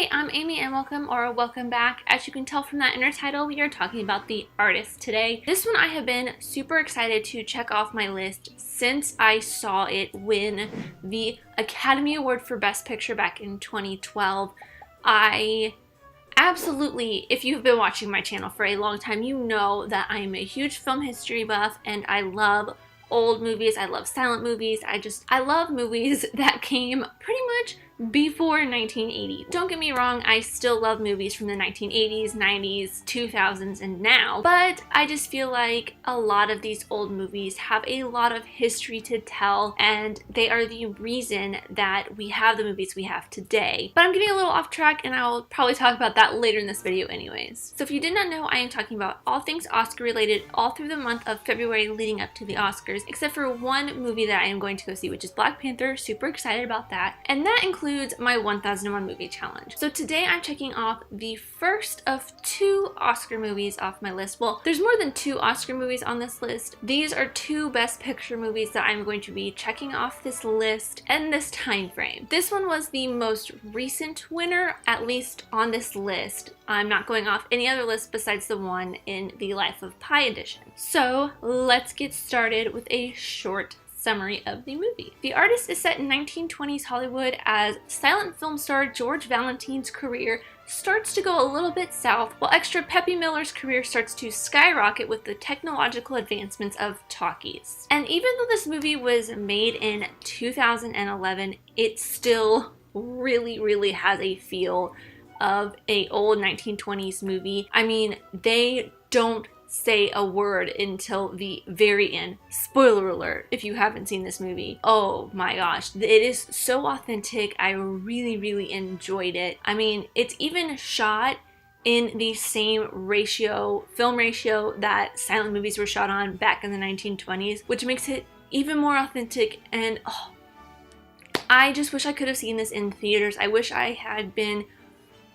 Hey, I'm Amy and welcome back. As you can tell from that inner title, we are talking about The Artist today. This one I have been super excited to check off my list since I saw it win the Academy Award for Best Picture back in 2012. I absolutely, if you've been watching my channel for a long time, you know that I'm a huge film history buff and I love old movies. I love silent movies. I love movies that came pretty much before 1980. Don't get me wrong, I still love movies from the 1980s, 90s, 2000s, and now, but I just feel like a lot of these old movies have a lot of history to tell, and they are the reason that we have the movies we have today. But I'm getting a little off track, and I'll probably talk about that later in this video anyways. So if you did not know, I am talking about all things Oscar related all through the month of February leading up to the Oscars, except for one movie that I am going to go see, which is Black Panther. Super excited about that. And that includes my 1001 movie challenge. So today I'm checking off the first of 2 Oscar movies off my list. Well, there's more than 2 Oscar movies on this list. These are 2 Best Picture movies that I'm going to be checking off this list in this time frame. This one was the most recent winner, at least on this list. I'm not going off any other list besides the one in the Life of Pi edition. So let's get started with a short summary of the movie. The Artist is set in 1920s Hollywood as silent film star George Valentine's career starts to go a little bit south, while extra Peppy Miller's career starts to skyrocket with the technological advancements of talkies. And even though this movie was made in 2011, it still really has a feel of a old 1920s movie. I mean, they don't say a word until the very end. Spoiler alert if you haven't seen this movie. Oh my gosh, it is so authentic. I really enjoyed it. I mean, it's even shot in the same film ratio that silent movies were shot on back in the 1920s, which makes it even more authentic. And I just wish I could have seen this in theaters. I wish I had been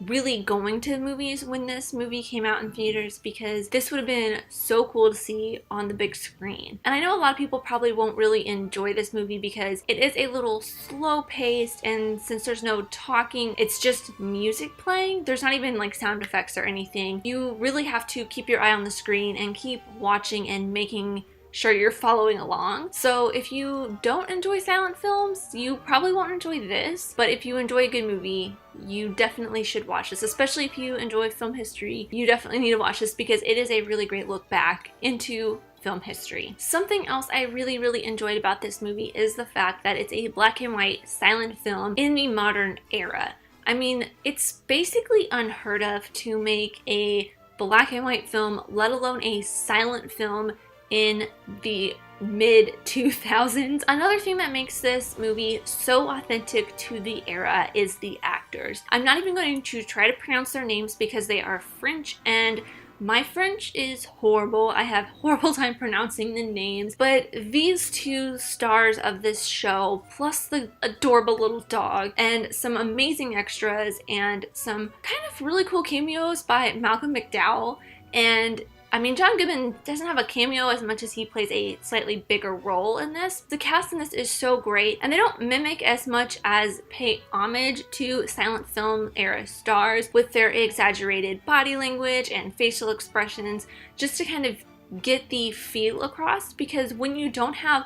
really going to movies when this movie came out in theaters, because this would have been so cool to see on the big screen. And I know a lot of people probably won't really enjoy this movie because it is a little slow paced, and since there's no talking, it's just music playing. There's not even like sound effects or anything. You really have to keep your eye on the screen and keep watching and making sure you're following along. So if you don't enjoy silent films, you probably won't enjoy this, but if you enjoy a good movie, you definitely should watch this. Especially if you enjoy film history, you definitely need to watch this because it is a really great look back into film history. Something else I really enjoyed about this movie is the fact that it's a black and white silent film in the modern era. I mean, it's basically unheard of to make a black and white film, let alone a silent film in the mid 2000s. Another thing that makes this movie so authentic to the era is the actors. I'm not even going to try to pronounce their names because they are French, and my French is horrible. I have horrible time pronouncing the names, but these 2 stars of this show, plus the adorable little dog, and some amazing extras, and some kind of really cool cameos by Malcolm McDowell. And I mean, John Goodman doesn't have a cameo as much as he plays a slightly bigger role in this. The cast in this is so great, and they don't mimic as much as pay homage to silent film era stars with their exaggerated body language and facial expressions, just to kind of get the feel across, because when you don't have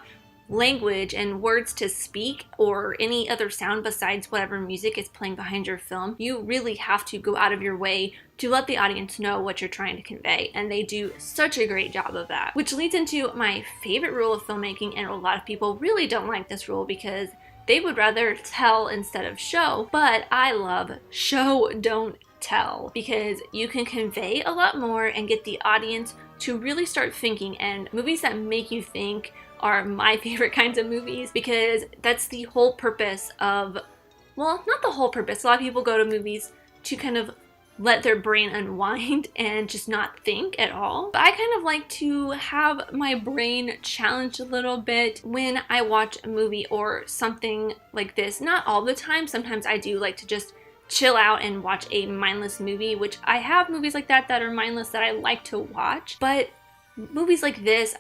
language and words to speak or any other sound besides whatever music is playing behind your film, you really have to go out of your way to let the audience know what you're trying to convey, and they do such a great job of that. Which leads into my favorite rule of filmmaking, and a lot of people really don't like this rule because they would rather tell instead of show, but I love show, don't tell, because you can convey a lot more and get the audience to really start thinking, and movies that make you think are my favorite kinds of movies, because that's the whole purpose of, well, not the whole purpose. A lot of people go to movies to kind of let their brain unwind and just not think at all. But I kind of like to have my brain challenged a little bit when I watch a movie or something like this. Not all the time. Sometimes I do like to just chill out and watch a mindless movie, which I have movies like that are mindless that I like to watch. But movies like this,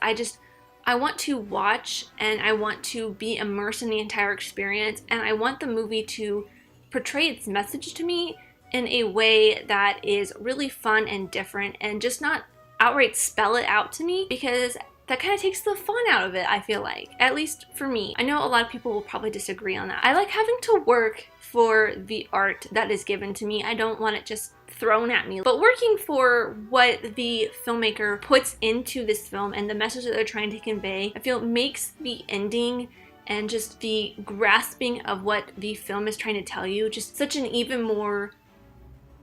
I want to watch and I want to be immersed in the entire experience, and I want the movie to portray its message to me in a way that is really fun and different, and just not outright spell it out to me, because that kind of takes the fun out of it, I feel like. At least for me. I know a lot of people will probably disagree on that. I like having to work for the art that is given to me. I don't want it just thrown at me. But working for what the filmmaker puts into this film and the message that they're trying to convey, I feel makes the ending and just the grasping of what the film is trying to tell you just such an even more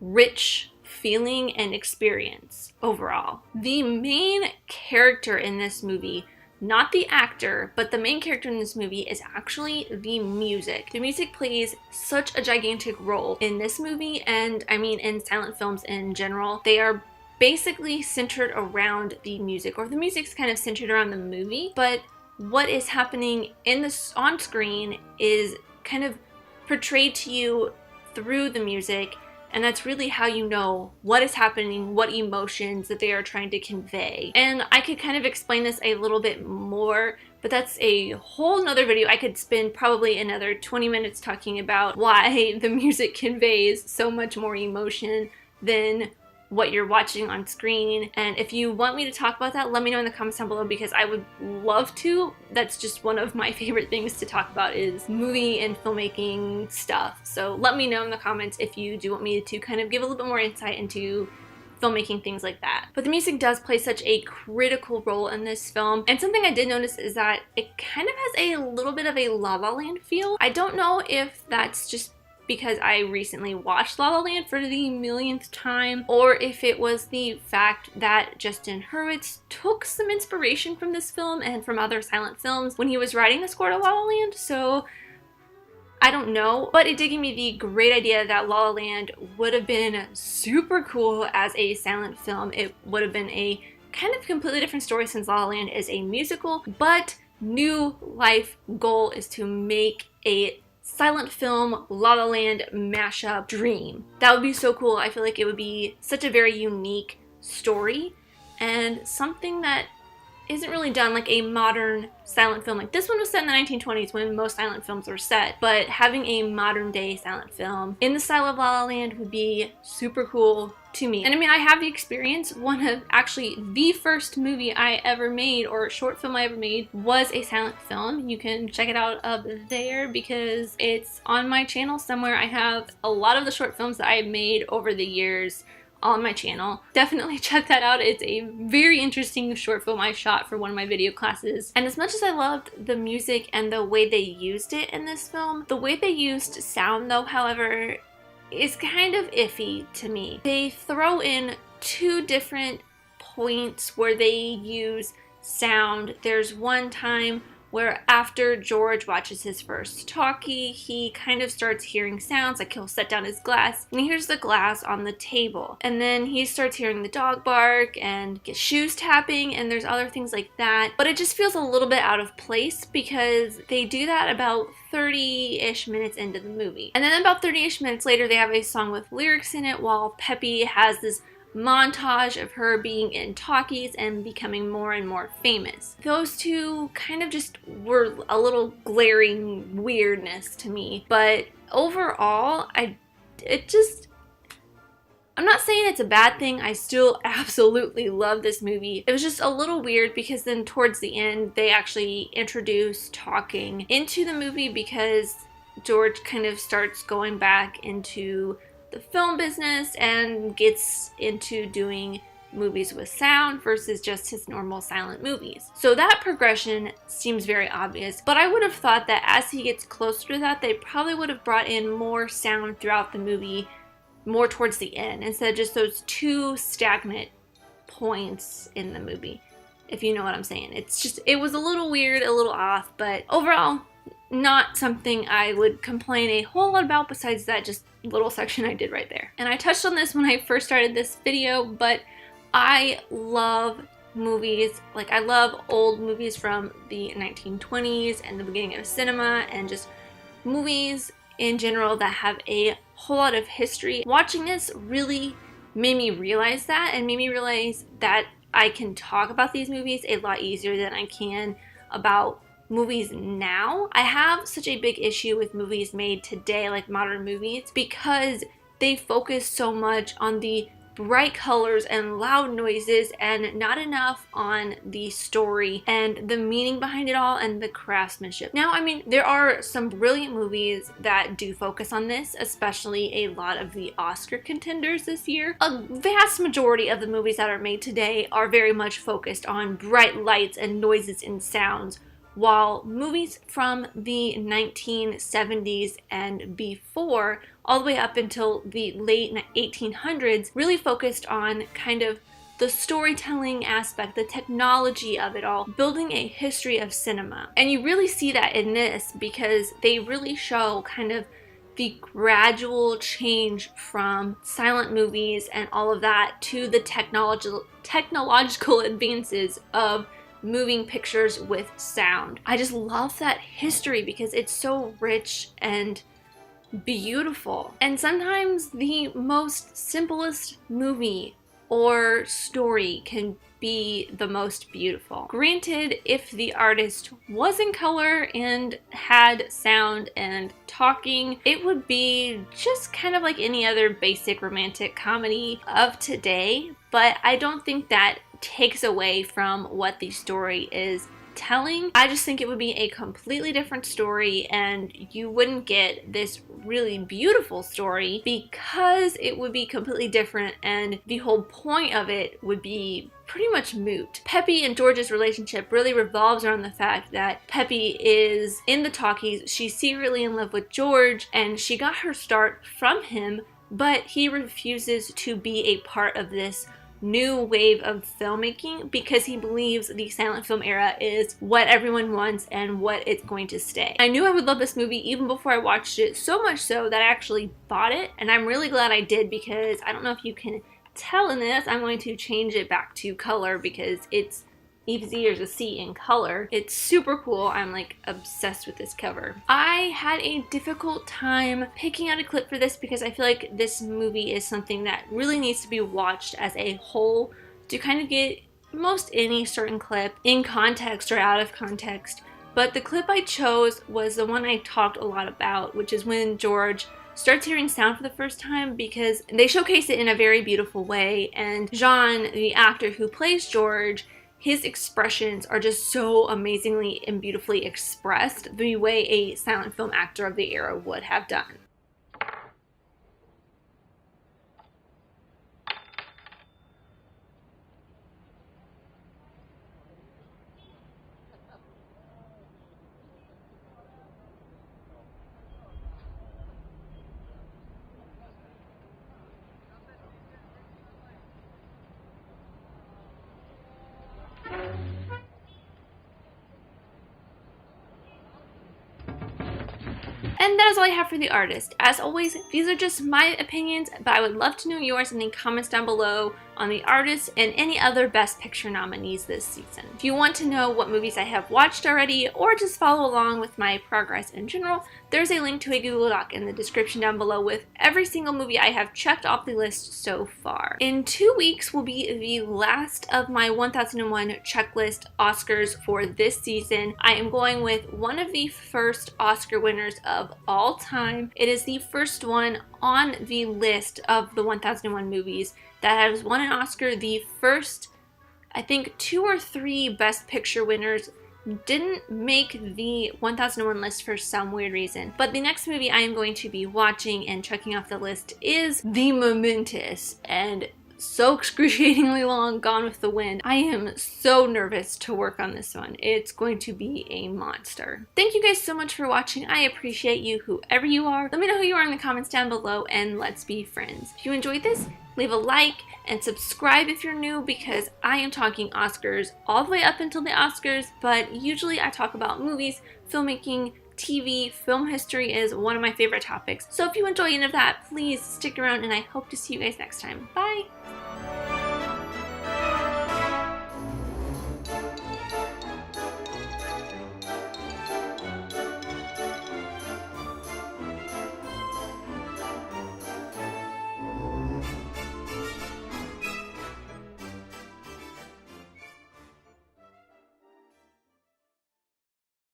rich feeling and experience overall. The main character in this movie, not the actor, but the main character in this movie is actually the music. The music plays such a gigantic role in this movie, and I mean in silent films in general. They are basically centered around the music, or the music's kind of centered around the movie, but what is happening in the on screen is kind of portrayed to you through the music. And that's really how you know what is happening, what emotions that they are trying to convey. And I could kind of explain this a little bit more, but that's a whole nother video. I could spend probably another 20 minutes talking about why the music conveys so much more emotion than what you're watching on screen. And if you want me to talk about that, let me know in the comments down below, because I would love to. That's just one of my favorite things to talk about, is movie and filmmaking stuff. So let me know in the comments if you do want me to kind of give a little bit more insight into filmmaking, things like that. But the music does play such a critical role in this film. And something I did notice is that it kind of has a little bit of a La La Land feel. I don't know if that's just because I recently watched La La Land for the millionth time, or if it was the fact that Justin Hurwitz took some inspiration from this film and from other silent films when he was writing the score to La La Land. So I don't know, but it did give me the great idea that La La Land would have been super cool as a silent film. It would have been a kind of completely different story, since La La Land is a musical, but New Life goal is to make a silent film La La Land mashup dream. That would be so cool. I feel like it would be such a very unique story, and something that isn't really done, like a modern silent film. Like this one was set in the 1920s when most silent films were set, but having a modern day silent film in the style of La La Land would be super cool to me. And I mean, I have the experience. One of actually the first movie I ever made, or short film I ever made, was a silent film. You can check it out up there because it's on my channel somewhere. I have a lot of the short films that I've made over the years on my channel. Definitely check that out. It's a very interesting short film I shot for one of my video classes. And as much as I loved the music and the way they used it in this film, the way they used sound though, however, is kind of iffy to me. They throw in two different points where they use sound. There's one time where after George watches his first talkie, he kind of starts hearing sounds, like he'll set down his glass and he hears the glass on the table. And then he starts hearing the dog bark and get shoes tapping, and there's other things like that. But it just feels a little bit out of place because they do that about 30-ish minutes into the movie. And then about 30-ish minutes later, they have a song with lyrics in it while Peppy has this montage of her being in talkies and becoming more and more famous. Those two kind of just were a little glaring weirdness to me, but overall, I'm not saying it's a bad thing. I still absolutely love this movie. It was just a little weird because then towards the end, they actually introduce talking into the movie because George kind of starts going back into the film business and gets into doing movies with sound versus just his normal silent movies. So that progression seems very obvious, but I would have thought that as he gets closer to that, they probably would have brought in more sound throughout the movie, more towards the end, instead of just those two stagnant points in the movie, if you know what I'm saying. It was a little weird, a little off, but overall, not something I would complain a whole lot about besides that just little section I did right there. And I touched on this when I first started this video, but I love movies. Like, I love old movies from the 1920s and the beginning of cinema, and just movies in general that have a whole lot of history. Watching this really made me realize that, and made me realize that I can talk about these movies a lot easier than I can about movies now. I have such a big issue with movies made today, like modern movies, because they focus so much on the bright colors and loud noises and not enough on the story and the meaning behind it all and the craftsmanship. Now, I mean, there are some brilliant movies that do focus on this, especially a lot of the Oscar contenders this year. A vast majority of the movies that are made today are very much focused on bright lights and noises and sounds, while movies from the 1970s and before, all the way up until the late 1800s, really focused on kind of the storytelling aspect, the technology of it all, building a history of cinema. And you really see that in this because they really show kind of the gradual change from silent movies and all of that to the technological advances of moving pictures with sound. I just love that history because it's so rich and beautiful. And sometimes the most simplest movie or story can be the most beautiful. Granted, if the artist was in color and had sound and talking, it would be just kind of like any other basic romantic comedy of today, but I don't think that takes away from what the story is telling. I just think it would be a completely different story and you wouldn't get this really beautiful story because it would be completely different and the whole point of it would be pretty much moot. Peppy and George's relationship really revolves around the fact that Peppy is in the talkies, she's secretly in love with George and she got her start from him, but he refuses to be a part of this new wave of filmmaking because he believes the silent film era is what everyone wants and what it's going to stay. I knew I would love this movie even before I watched it, so much so that I actually bought it, and I'm really glad I did because I don't know if you can tell in this, I'm going to change it back to color because it's easier to see in color. It's super cool. I'm like obsessed with this cover. I had a difficult time picking out a clip for this because I feel like this movie is something that really needs to be watched as a whole to kind of get most any certain clip in context or out of context. But the clip I chose was the one I talked a lot about, which is when George starts hearing sound for the first time because they showcase it in a very beautiful way, and Jean, the actor who plays George, his expressions are just so amazingly and beautifully expressed the way a silent film actor of the era would have done. And that is all I have for The Artist. As always, these are just my opinions, but I would love to know yours in the comments down below on The Artist and any other Best Picture nominees this season. If you want to know what movies I have watched already, or just follow along with my progress in general, there's a link to a Google Doc in the description down below with every single movie I have checked off the list so far. In 2 weeks will be the last of my 1001 checklist Oscars for this season. I am going with one of the first Oscar winners of all time. It is the first one on the list of the 1001 movies that has won an Oscar. The first, I think, 2 or 3 Best Picture winners didn't make the 1001 list for some weird reason. But the next movie I am going to be watching and checking off the list is the momentous and so excruciatingly long Gone with the Wind. I am so nervous to work on this one. It's going to be a monster. Thank you guys so much for watching. I appreciate you, whoever you are. Let me know who you are in the comments down below and let's be friends. If you enjoyed this, leave a like and subscribe if you're new because I am talking Oscars all the way up until the Oscars, but usually I talk about movies, filmmaking, TV, film history is one of my favorite topics. So if you enjoy any of that, please stick around and I hope to see you guys next time. Bye!